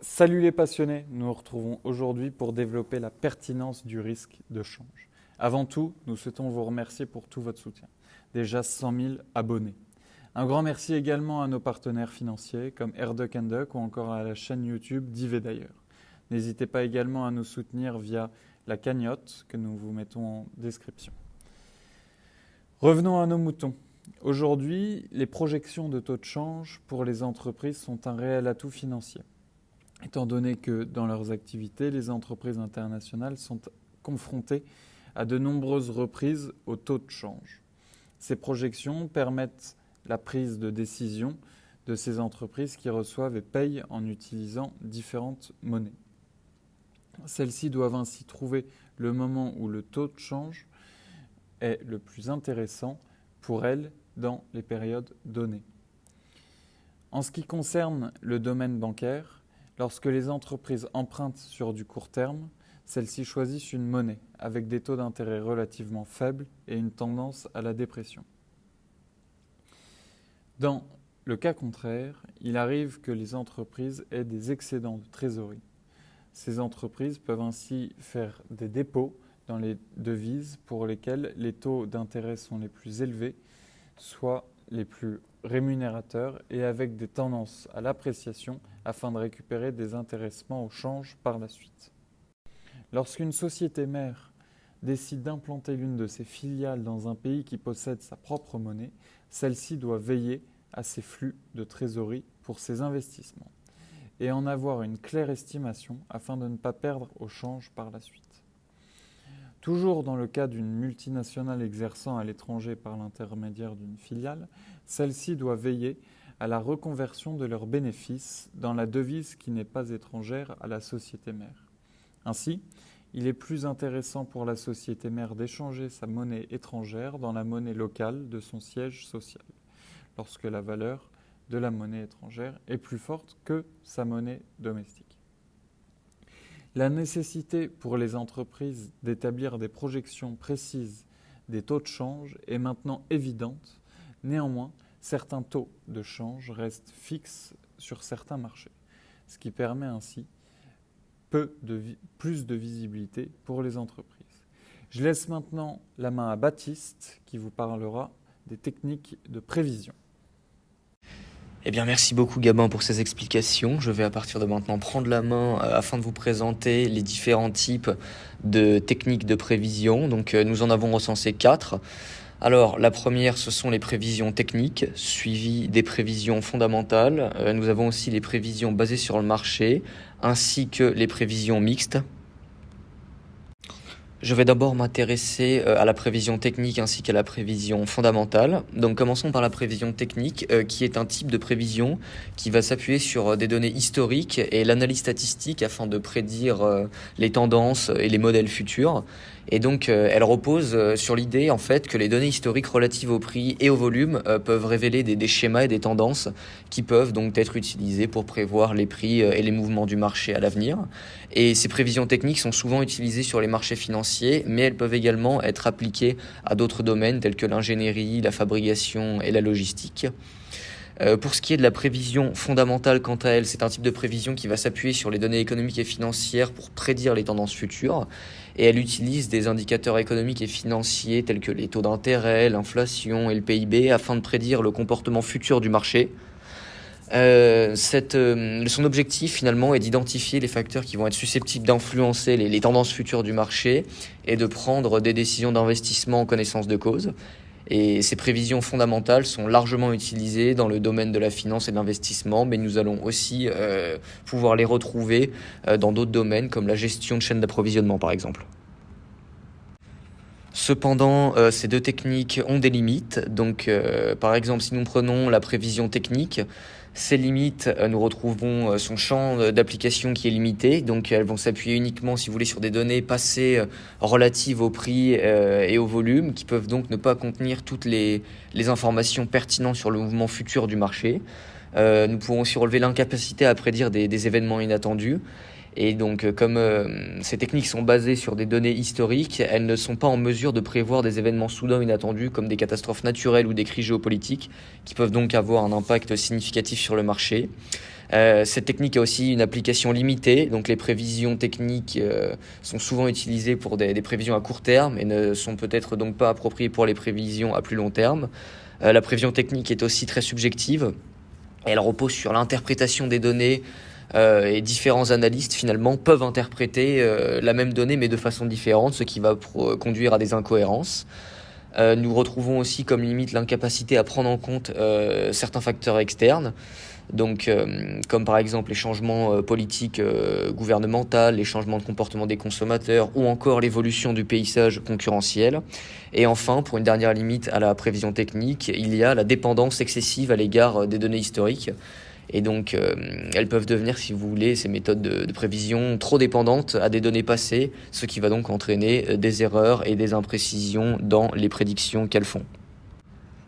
Salut les passionnés, nous nous retrouvons aujourd'hui pour développer la pertinence du risque de change. Avant tout, nous souhaitons vous remercier pour tout votre soutien. Déjà 100 000 abonnés. Un grand merci également à nos partenaires financiers comme Airduck Duck ou encore à la chaîne YouTube d'Yves d'ailleurs. N'hésitez pas également à nous soutenir via la cagnotte que nous vous mettons en description. Revenons à nos moutons. Aujourd'hui, les projections de taux de change pour les entreprises sont un réel atout financier, étant donné que dans leurs activités, les entreprises internationales sont confrontées à de nombreuses reprises au taux de change. Ces projections permettent la prise de décision de ces entreprises qui reçoivent et payent en utilisant différentes monnaies. Celles-ci doivent ainsi trouver le moment où le taux de change est le plus intéressant pour elles dans les périodes données. En ce qui concerne le domaine bancaire, lorsque les entreprises empruntent sur du court terme, celles-ci choisissent une monnaie avec des taux d'intérêt relativement faibles et une tendance à la dépression. Dans le cas contraire, il arrive que les entreprises aient des excédents de trésorerie. Ces entreprises peuvent ainsi faire des dépôts dans les devises pour lesquelles les taux d'intérêt sont les plus élevés, soit les plus rémunérateurs et avec des tendances à l'appréciation afin de récupérer des intéressements au change par la suite. Lorsqu'une société mère décide d'implanter l'une de ses filiales dans un pays qui possède sa propre monnaie, celle-ci doit veiller à ses flux de trésorerie pour ses investissements et en avoir une claire estimation afin de ne pas perdre au change par la suite. Toujours dans le cas d'une multinationale exerçant à l'étranger par l'intermédiaire d'une filiale, celle-ci doit veiller à la reconversion de leurs bénéfices dans la devise qui n'est pas étrangère à la société mère. Ainsi, il est plus intéressant pour la société mère d'échanger sa monnaie étrangère dans la monnaie locale de son siège social, lorsque la valeur de la monnaie étrangère est plus forte que sa monnaie domestique. La nécessité pour les entreprises d'établir des projections précises des taux de change est maintenant évidente. Néanmoins, certains taux de change restent fixes sur certains marchés, ce qui permet ainsi plus de visibilité pour les entreprises. Je laisse maintenant la main à Baptiste qui vous parlera des techniques de prévision. Eh bien, merci beaucoup Gabin pour ces explications. Je vais à partir de maintenant prendre la main afin de vous présenter les différents types de techniques de prévision. Donc, nous en avons recensé 4. Alors, la première, ce sont les prévisions techniques, suivies des prévisions fondamentales. Nous avons aussi les prévisions basées sur le marché, ainsi que les prévisions mixtes. Je vais d'abord m'intéresser à la prévision technique ainsi qu'à la prévision fondamentale. Donc commençons par la prévision technique qui est un type de prévision qui va s'appuyer sur des données historiques et l'analyse statistique afin de prédire les tendances et les modèles futurs. Et donc elle repose sur l'idée en fait que les données historiques relatives au prix et au volume peuvent révéler des schémas et des tendances qui peuvent donc être utilisées pour prévoir les prix et les mouvements du marché à l'avenir. Et ces prévisions techniques sont souvent utilisées sur les marchés financiers, mais elles peuvent également être appliquées à d'autres domaines tels que l'ingénierie, la fabrication et la logistique. Pour ce qui est de la prévision fondamentale, quant à elle, c'est un type de prévision qui va s'appuyer sur les données économiques et financières pour prédire les tendances futures. Et elle utilise des indicateurs économiques et financiers tels que les taux d'intérêt, l'inflation et le PIB afin de prédire le comportement futur du marché. Son objectif finalement est d'identifier les facteurs qui vont être susceptibles d'influencer les tendances futures du marché et de prendre des décisions d'investissement en connaissance de cause. Et ces prévisions fondamentales sont largement utilisées dans le domaine de la finance et de l'investissement, mais nous allons aussi pouvoir les retrouver dans d'autres domaines comme la gestion de chaînes d'approvisionnement par exemple. Cependant, ces deux techniques ont des limites. Donc, par exemple, si nous prenons la prévision technique, ces limites, nous retrouvons son champ d'application qui est limité. Donc, elles vont s'appuyer uniquement, si vous voulez, sur des données passées relatives au prix et au volume, qui peuvent donc ne pas contenir toutes les informations pertinentes sur le mouvement futur du marché. Nous pouvons aussi relever l'incapacité à prédire des événements inattendus. Et donc, comme ces techniques sont basées sur des données historiques, elles ne sont pas en mesure de prévoir des événements soudains inattendus comme des catastrophes naturelles ou des crises géopolitiques qui peuvent donc avoir un impact significatif sur le marché. Cette technique a aussi une application limitée, donc les prévisions techniques sont souvent utilisées pour des prévisions à court terme et ne sont peut-être donc pas appropriées pour les prévisions à plus long terme. La prévision technique est aussi très subjective. Elle repose sur l'interprétation des données et différents analystes finalement peuvent interpréter la même donnée mais de façon différente, ce qui va conduire à des incohérences. Nous retrouvons aussi comme limite l'incapacité à prendre en compte certains facteurs externes, donc comme par exemple les changements politiques gouvernementaux, les changements de comportement des consommateurs ou encore l'évolution du paysage concurrentiel. Et enfin, pour une dernière limite à la prévision technique, il y a la dépendance excessive à l'égard des données historiques. Et donc, elles peuvent devenir, si vous voulez, ces méthodes de prévision trop dépendantes à des données passées, ce qui va donc entraîner des erreurs et des imprécisions dans les prédictions qu'elles font.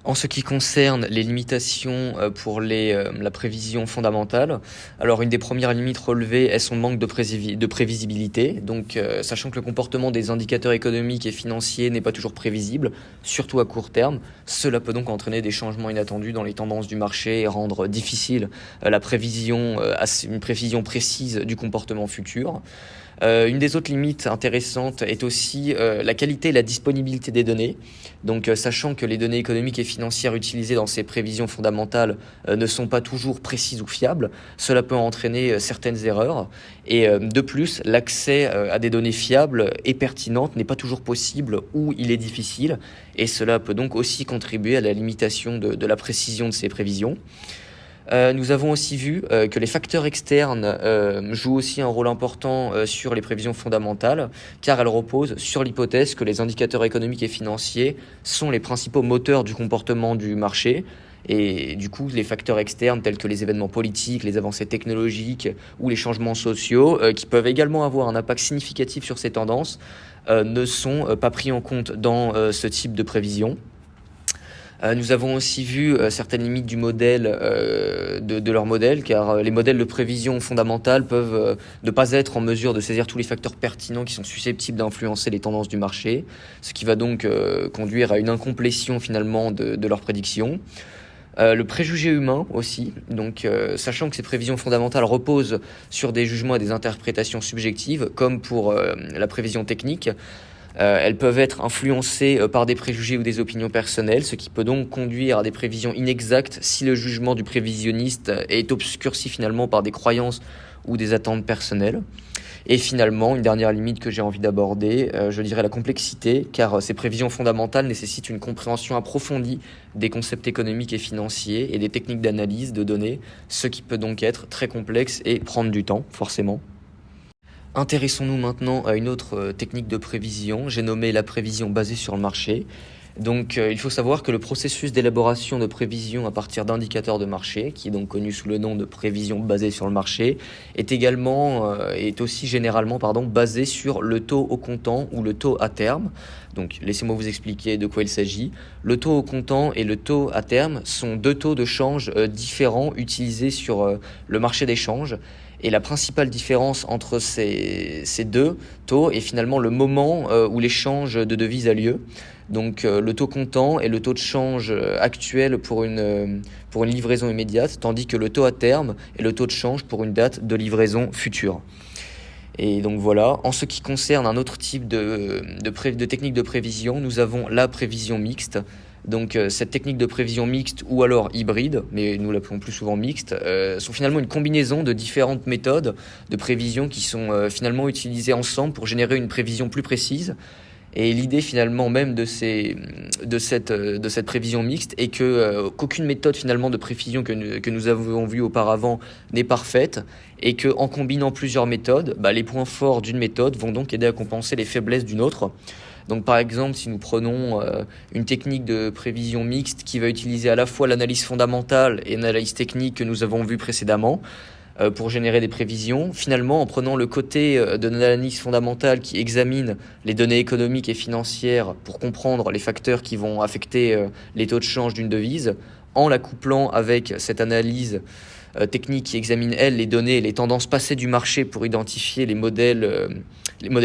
En ce qui concerne les limitations pour la prévision fondamentale, alors une des premières limites relevées est son manque de prévisibilité. Donc, sachant que le comportement des indicateurs économiques et financiers n'est pas toujours prévisible, surtout à court terme, cela peut donc entraîner des changements inattendus dans les tendances du marché et rendre difficile une prévision précise du comportement futur. Une des autres limites intéressantes est aussi la qualité et la disponibilité des données. Donc, sachant que les données économiques et financières utilisées dans ces prévisions fondamentales ne sont pas toujours précises ou fiables, cela peut entraîner certaines erreurs. Et de plus, l'accès à des données fiables et pertinentes n'est pas toujours possible ou il est difficile. Et cela peut donc aussi contribuer à la limitation de la précision de ces prévisions. Nous avons aussi vu que les facteurs externes jouent aussi un rôle important sur les prévisions fondamentales, car elles reposent sur l'hypothèse que les indicateurs économiques et financiers sont les principaux moteurs du comportement du marché. Et du coup, les facteurs externes tels que les événements politiques, les avancées technologiques ou les changements sociaux, qui peuvent également avoir un impact significatif sur ces tendances, ne sont pas pris en compte dans ce type de prévision. Nous avons aussi vu certaines limites du modèle, de leur modèle, car les modèles de prévision fondamentale peuvent ne pas être en mesure de saisir tous les facteurs pertinents qui sont susceptibles d'influencer les tendances du marché, ce qui va donc conduire à une incomplétion finalement de leurs prédictions. Le préjugé humain aussi, donc sachant que ces prévisions fondamentales reposent sur des jugements et des interprétations subjectives, comme pour la prévision technique, elles peuvent être influencées par des préjugés ou des opinions personnelles, ce qui peut donc conduire à des prévisions inexactes si le jugement du prévisionniste est obscurci finalement par des croyances ou des attentes personnelles. Et finalement, une dernière limite que j'ai envie d'aborder, je dirais la complexité, car ces prévisions fondamentales nécessitent une compréhension approfondie des concepts économiques et financiers et des techniques d'analyse de données, ce qui peut donc être très complexe et prendre du temps, forcément. Intéressons-nous maintenant à une autre technique de prévision, j'ai nommé la prévision basée sur le marché. Donc il faut savoir que le processus d'élaboration de prévision à partir d'indicateurs de marché, qui est donc connu sous le nom de prévision basée sur le marché, est aussi généralement basé sur le taux au comptant ou le taux à terme. Donc laissez-moi vous expliquer de quoi il s'agit. Le taux au comptant et le taux à terme sont deux taux de change différents utilisés sur le marché des changes. Et la principale différence entre ces deux taux est finalement le moment où l'échange de devises a lieu. Donc le taux comptant est le taux de change actuel pour une livraison immédiate, tandis que le taux à terme est le taux de change pour une date de livraison future. Et donc voilà, en ce qui concerne un autre type de technique de prévision, nous avons la prévision mixte. Donc cette technique de prévision mixte ou alors hybride, mais nous l'appelons plus souvent mixte, sont finalement une combinaison de différentes méthodes de prévision qui sont finalement utilisées ensemble pour générer une prévision plus précise. Et l'idée finalement même de cette prévision mixte est qu'aucune méthode finalement de prévision que nous avons vue auparavant n'est parfaite et qu'en combinant plusieurs méthodes, les points forts d'une méthode vont donc aider à compenser les faiblesses d'une autre. Donc par exemple, si nous prenons une technique de prévision mixte qui va utiliser à la fois l'analyse fondamentale et l'analyse technique que nous avons vue précédemment, pour générer des prévisions. Finalement, en prenant le côté de l'analyse fondamentale qui examine les données économiques et financières pour comprendre les facteurs qui vont affecter les taux de change d'une devise, en la couplant avec cette analyse technique qui examine, elle, les données et les tendances passées du marché pour identifier les modèles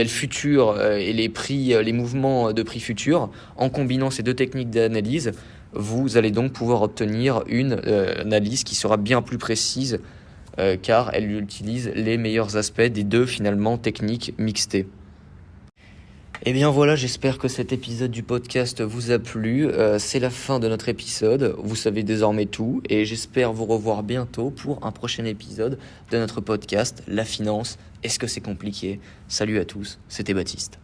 futurs et les prix, les mouvements de prix futurs, en combinant ces deux techniques d'analyse, vous allez donc pouvoir obtenir une analyse qui sera bien plus précise car elle utilise les meilleurs aspects des deux finalement techniques mixtées. Et bien voilà, j'espère que cet épisode du podcast vous a plu. C'est la fin de notre épisode, vous savez désormais tout, et j'espère vous revoir bientôt pour un prochain épisode de notre podcast La Finance, est-ce que c'est compliqué ? Salut à tous, c'était Baptiste.